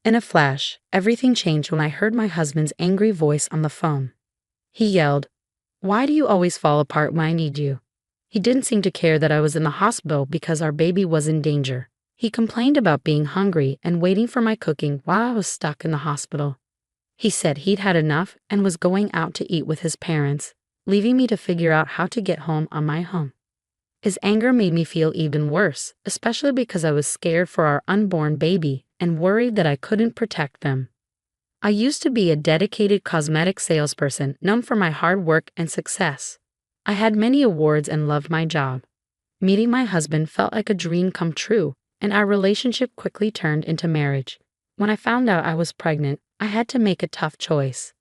In a flash, everything changed when I heard my husband's angry voice on the phone. He yelled, "Why do you always fall apart when I need you?" He didn't seem to care that I was in the hospital because our baby was in danger. He complained about being hungry and waiting for my cooking while I was stuck in the hospital. He said he'd had enough and was going out to eat with his parents, leaving me to figure out how to get home on my own. His anger made me feel even worse, especially because I was scared for our unborn baby and worried that I couldn't protect them. I used to be a dedicated cosmetic salesperson known for my hard work and success. I had many awards and loved my job. Meeting my husband felt like a dream come true, and our relationship quickly turned into marriage. When I found out I was pregnant, I had to make a tough choice.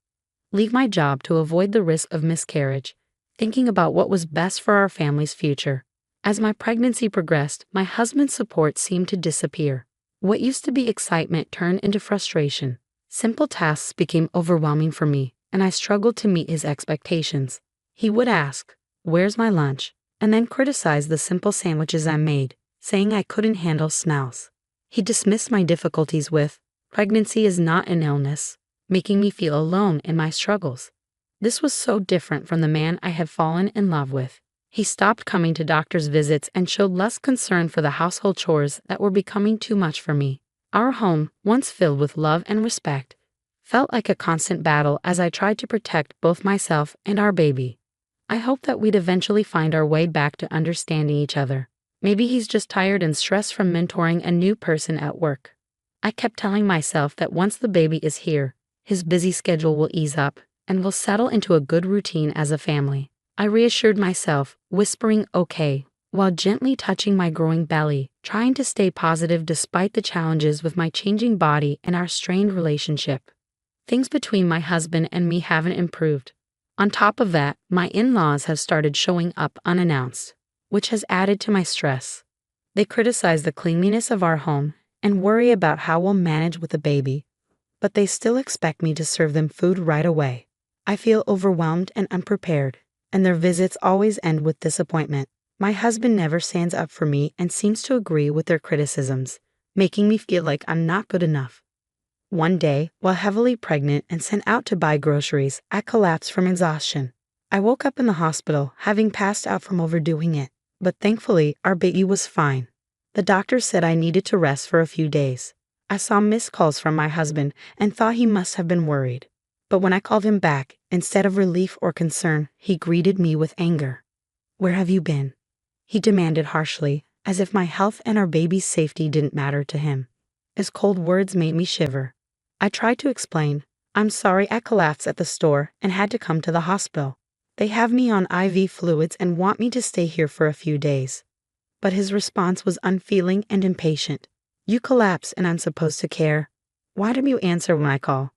Leave my job to avoid the risk of miscarriage, thinking about what was best for our family's future. As my pregnancy progressed, my husband's support seemed to disappear. What used to be excitement turned into frustration. Simple tasks became overwhelming for me, and I struggled to meet his expectations. He would ask, "Where's my lunch?" and then criticize the simple sandwiches I made, saying I couldn't handle smells. He dismissed my difficulties with, "Pregnancy is not an illness," making me feel alone in my struggles. This was so different from the man I had fallen in love with. He stopped coming to doctor's visits and showed less concern for the household chores that were becoming too much for me. Our home, once filled with love and respect, felt like a constant battle as I tried to protect both myself and our baby. I hoped that we'd eventually find our way back to understanding each other. Maybe he's just tired and stressed from mentoring a new person at work. I kept telling myself that once the baby is here, his busy schedule will ease up, and we'll settle into a good routine as a family. I reassured myself, whispering "okay," while gently touching my growing belly, trying to stay positive despite the challenges with my changing body and our strained relationship. Things between my husband and me haven't improved. On top of that, my in-laws have started showing up unannounced, which has added to my stress. They criticize the cleanliness of our home and worry about how we'll manage with the baby, but they still expect me to serve them food right away. I feel overwhelmed and unprepared, and their visits always end with disappointment. My husband never stands up for me and seems to agree with their criticisms, making me feel like I'm not good enough. One day, while heavily pregnant and sent out to buy groceries, I collapsed from exhaustion. I woke up in the hospital, having passed out from overdoing it, but thankfully, our baby was fine. The doctor said I needed to rest for a few days. I saw missed calls from my husband and thought he must have been worried. But when I called him back, instead of relief or concern, he greeted me with anger. "Where have you been?" he demanded harshly, as if my health and our baby's safety didn't matter to him. His cold words made me shiver. I tried to explain, "I'm sorry I collapsed at the store and had to come to the hospital. They have me on IV fluids and want me to stay here for a few days." But his response was unfeeling and impatient. "You collapse and I'm supposed to care. Why don't you answer when I call?"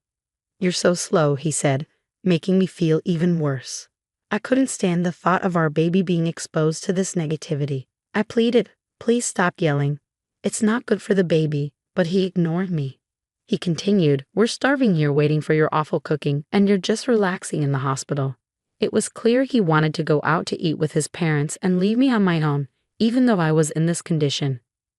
"You're so slow," he said, making me feel even worse. I couldn't stand the thought of our baby being exposed to this negativity. I pleaded, "Please stop yelling. It's not good for the baby," but he ignored me. He continued, "We're starving here waiting for your awful cooking, and you're just relaxing in the hospital." It was clear he wanted to go out to eat with his parents and leave me on my own, even though I was in this condition.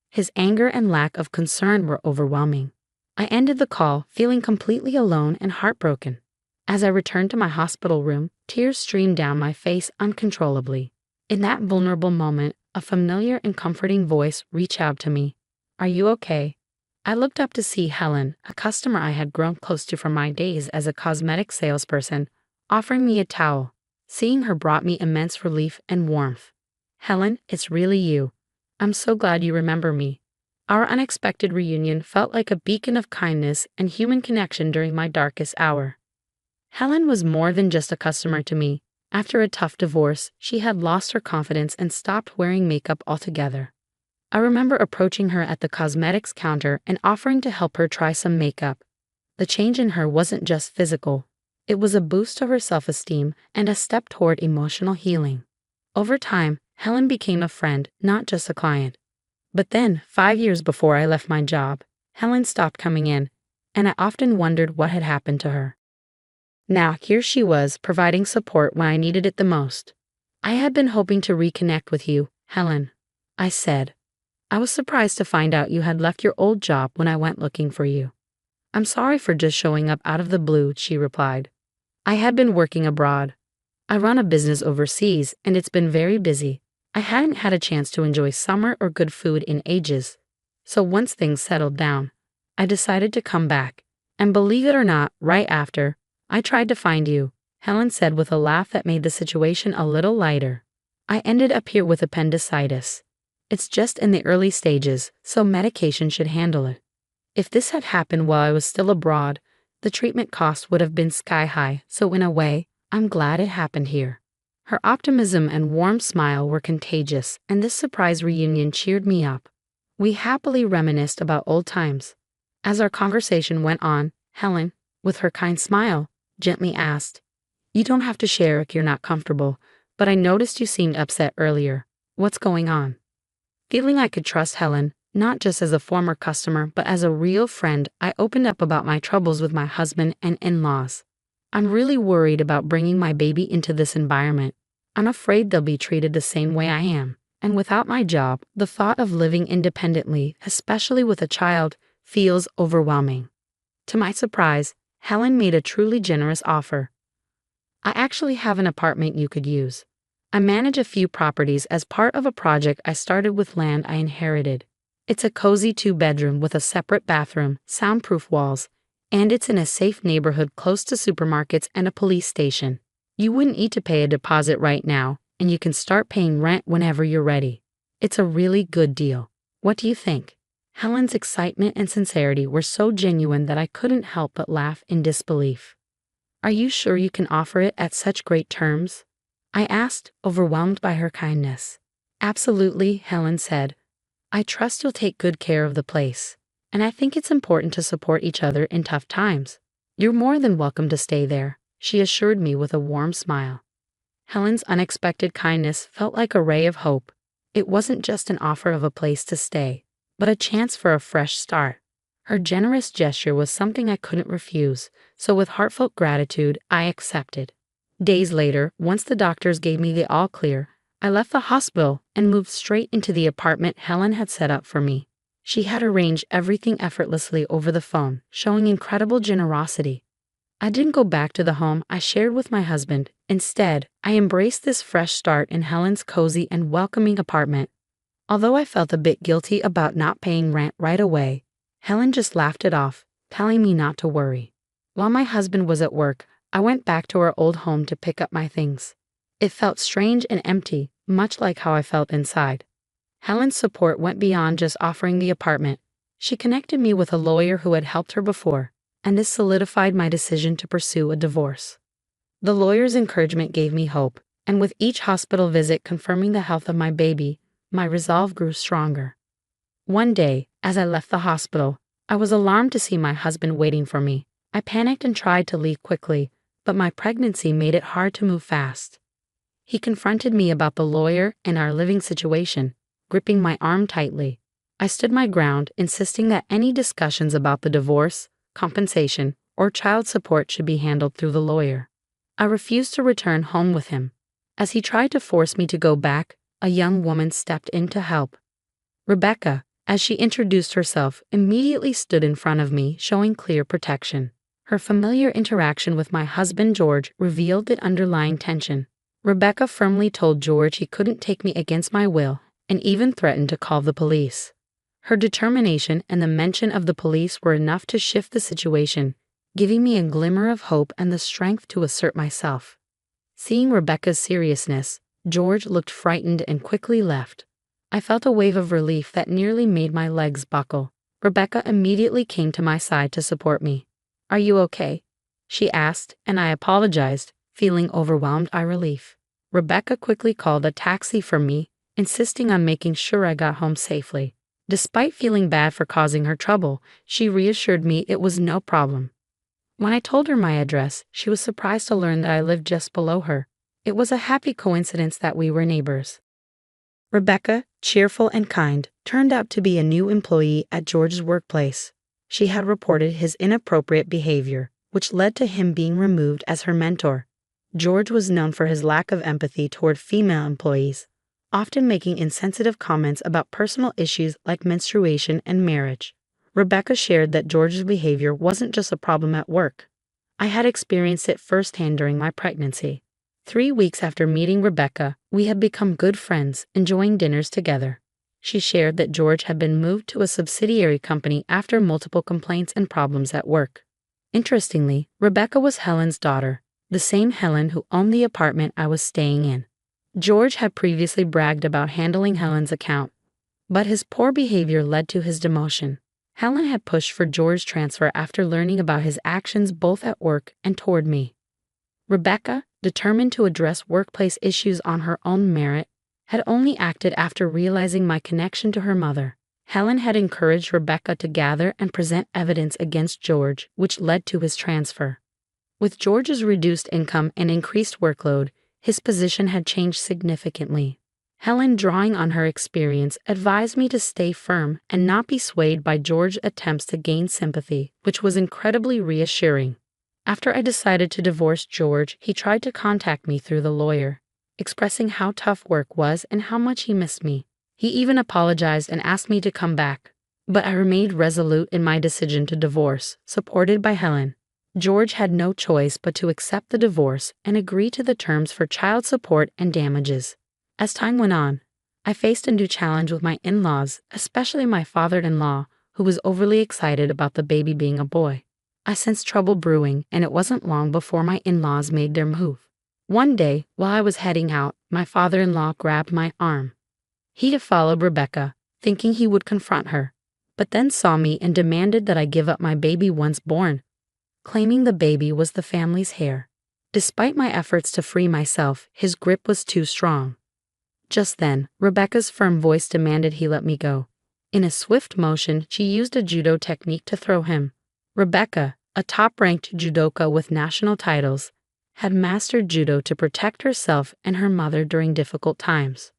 His anger and lack of concern were overwhelming. I ended the call feeling completely alone and heartbroken. As I returned to my hospital room, tears streamed down my face uncontrollably. In that vulnerable moment, a familiar and comforting voice reached out to me. "Are you okay?" I looked up to see Helen, a customer I had grown close to from my days as a cosmetic salesperson, offering me a towel. Seeing her brought me immense relief and warmth. "Helen, it's really you. I'm so glad you remember me." Our unexpected reunion felt like a beacon of kindness and human connection during my darkest hour. Helen was more than just a customer to me. After a tough divorce, she had lost her confidence and stopped wearing makeup altogether. I remember approaching her at the cosmetics counter and offering to help her try some makeup. The change in her wasn't just physical. It was a boost to her self-esteem and a step toward emotional healing. Over time, Helen became a friend, not just a client. But then, 5 years before I left my job, Helen stopped coming in, and I often wondered what had happened to her. Now, here she was, providing support when I needed it the most. "I had been hoping to reconnect with you, Helen," I said. "I was surprised to find out you had left your old job when I went looking for you." I'm sorry for just showing up out of the blue, she replied. I had been working abroad. I run a business overseas, and it's been very busy. I hadn't had a chance to enjoy summer or good food in ages. So once things settled down, I decided to come back. And believe it or not, right after, I tried to find you, Helen said with a laugh that made the situation a little lighter. I ended up here with appendicitis. It's just in the early stages, so medication should handle it. If this had happened while I was still abroad, the treatment cost would have been sky high, so in a way, I'm glad it happened here. Her optimism and warm smile were contagious, and this surprise reunion cheered me up. We happily reminisced about old times. As our conversation went on, Helen, with her kind smile, gently asked, You don't have to share if you're not comfortable, but I noticed you seemed upset earlier. What's going on? Feeling I could trust Helen, not just as a former customer but as a real friend, I opened up about my troubles with my husband and in-laws. I'm really worried about bringing my baby into this environment. I'm afraid they'll be treated the same way I am. And without my job, the thought of living independently, especially with a child, feels overwhelming. To my surprise, Helen made a truly generous offer. I actually have an apartment you could use. I manage a few properties as part of a project I started with land I inherited. It's a cozy 2-bedroom with a separate bathroom, soundproof walls, and it's in a safe neighborhood close to supermarkets and a police station. You wouldn't need to pay a deposit right now, and you can start paying rent whenever you're ready. It's a really good deal. What do you think? Helen's excitement and sincerity were so genuine that I couldn't help but laugh in disbelief. Are you sure you can offer it at such great terms? I asked, overwhelmed by her kindness. Absolutely, Helen said. I trust you'll take good care of the place, and I think it's important to support each other in tough times. You're more than welcome to stay there, she assured me with a warm smile. Helen's unexpected kindness felt like a ray of hope. It wasn't just an offer of a place to stay, but a chance for a fresh start. Her generous gesture was something I couldn't refuse, so with heartfelt gratitude, I accepted. Days later, once the doctors gave me the all clear, I left the hospital and moved straight into the apartment Helen had set up for me. She had arranged everything effortlessly over the phone, showing incredible generosity. I didn't go back to the home I shared with my husband. Instead, I embraced this fresh start in Helen's cozy and welcoming apartment. Although I felt a bit guilty about not paying rent right away, Helen just laughed it off, telling me not to worry. While my husband was at work, I went back to our old home to pick up my things. It felt strange and empty, much like how I felt inside. Helen's support went beyond just offering the apartment. She connected me with a lawyer who had helped her before, and this solidified my decision to pursue a divorce. The lawyer's encouragement gave me hope, and with each hospital visit confirming the health of my baby, my resolve grew stronger. One day, as I left the hospital, I was alarmed to see my husband waiting for me. I panicked and tried to leave quickly, but my pregnancy made it hard to move fast. He confronted me about the lawyer and our living situation, gripping my arm tightly. I stood my ground, insisting that any discussions about the divorce, compensation, or child support should be handled through the lawyer. I refused to return home with him. As he tried to force me to go back, a young woman stepped in to help. Rebecca, as she introduced herself, immediately stood in front of me, showing clear protection. Her familiar interaction with my husband George revealed the underlying tension. Rebecca firmly told George he couldn't take me against my will, and even threatened to call the police. Her determination and the mention of the police were enough to shift the situation, giving me a glimmer of hope and the strength to assert myself. Seeing Rebecca's seriousness, George looked frightened and quickly left. I felt a wave of relief that nearly made my legs buckle. Rebecca immediately came to my side to support me. "Are you okay?" she asked, and I apologized, feeling overwhelmed by relief. Rebecca quickly called a taxi for me, insisting on making sure I got home safely. Despite feeling bad for causing her trouble, she reassured me it was no problem. When I told her my address, she was surprised to learn that I lived just below her. It was a happy coincidence that we were neighbors. Rebecca, cheerful and kind, turned out to be a new employee at George's workplace. She had reported his inappropriate behavior, which led to him being removed as her mentor. George was known for his lack of empathy toward female employees, often making insensitive comments about personal issues like menstruation and marriage. Rebecca shared that George's behavior wasn't just a problem at work. I had experienced it firsthand during my pregnancy. 3 weeks after meeting Rebecca, we had become good friends, enjoying dinners together. She shared that George had been moved to a subsidiary company after multiple complaints and problems at work. Interestingly, Rebecca was Helen's daughter, the same Helen who owned the apartment I was staying in. George had previously bragged about handling Helen's account, but his poor behavior led to his demotion. Helen had pushed for George's transfer after learning about his actions both at work and toward me. Rebecca, determined to address workplace issues on her own merit, had only acted after realizing my connection to her mother. Helen had encouraged Rebecca to gather and present evidence against George, which led to his transfer. With George's reduced income and increased workload, his position had changed significantly. Helen, drawing on her experience, advised me to stay firm and not be swayed by George's attempts to gain sympathy, which was incredibly reassuring. After I decided to divorce George, he tried to contact me through the lawyer, expressing how tough work was and how much he missed me. He even apologized and asked me to come back, but I remained resolute in my decision to divorce, supported by Helen. George had no choice but to accept the divorce and agree to the terms for child support and damages. As time went on, I faced a new challenge with my in-laws, especially my father-in-law, who was overly excited about the baby being a boy. I sensed trouble brewing, and it wasn't long before my in-laws made their move. One day, while I was heading out, my father-in-law grabbed my arm. He had followed Rebecca, thinking he would confront her, but then saw me and demanded that I give up my baby once born, claiming the baby was the family's heir. Despite my efforts to free myself, his grip was too strong. Just then, Rebecca's firm voice demanded he let me go. In a swift motion, she used a judo technique to throw him. Rebecca, a top-ranked judoka with national titles, had mastered judo to protect herself and her mother during difficult times.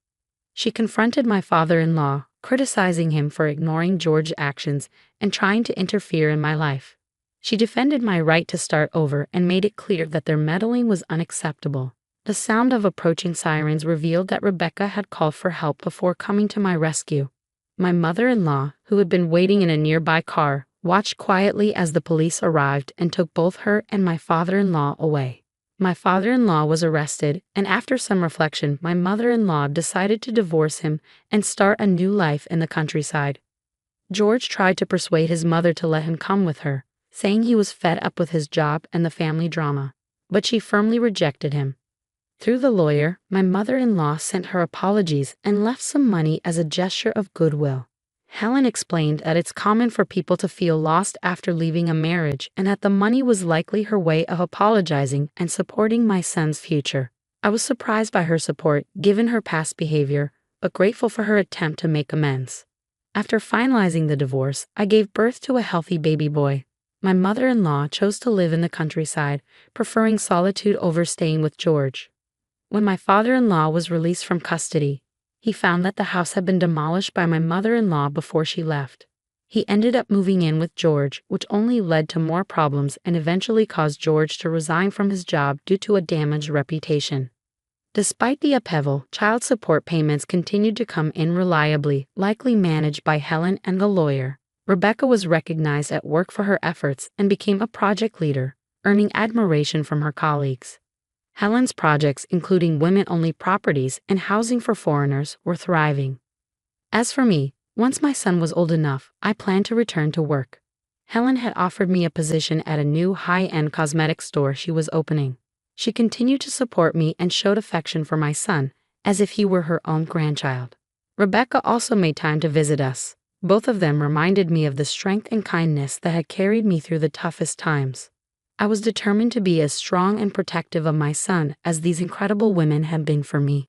She confronted my father-in-law, criticizing him for ignoring George's actions and trying to interfere in my life. She defended my right to start over and made it clear that their meddling was unacceptable. The sound of approaching sirens revealed that Rebecca had called for help before coming to my rescue. My mother-in-law, who had been waiting in a nearby car, watched quietly as the police arrived and took both her and my father-in-law away. My father-in-law was arrested, and after some reflection, my mother-in-law decided to divorce him and start a new life in the countryside. George tried to persuade his mother to let him come with her, saying he was fed up with his job and the family drama, but she firmly rejected him. Through the lawyer, my mother-in-law sent her apologies and left some money as a gesture of goodwill. Helen explained that it's common for people to feel lost after leaving a marriage and that the money was likely her way of apologizing and supporting my son's future. I was surprised by her support, given her past behavior, but grateful for her attempt to make amends. After finalizing the divorce, I gave birth to a healthy baby boy. My mother-in-law chose to live in the countryside, preferring solitude over staying with George. When my father-in-law was released from custody, he found that the house had been demolished by my mother-in-law before she left. He ended up moving in with George, which only led to more problems and eventually caused George to resign from his job due to a damaged reputation. Despite the upheaval, child support payments continued to come in reliably, likely managed by Helen and the lawyer. Rebecca was recognized at work for her efforts and became a project leader, earning admiration from her colleagues. Helen's projects, including women-only properties and housing for foreigners, were thriving. As for me, once my son was old enough, I planned to return to work. Helen had offered me a position at a new high-end cosmetic store she was opening. She continued to support me and showed affection for my son, as if he were her own grandchild. Rebecca also made time to visit us. Both of them reminded me of the strength and kindness that had carried me through the toughest times. I was determined to be as strong and protective of my son as these incredible women had been for me.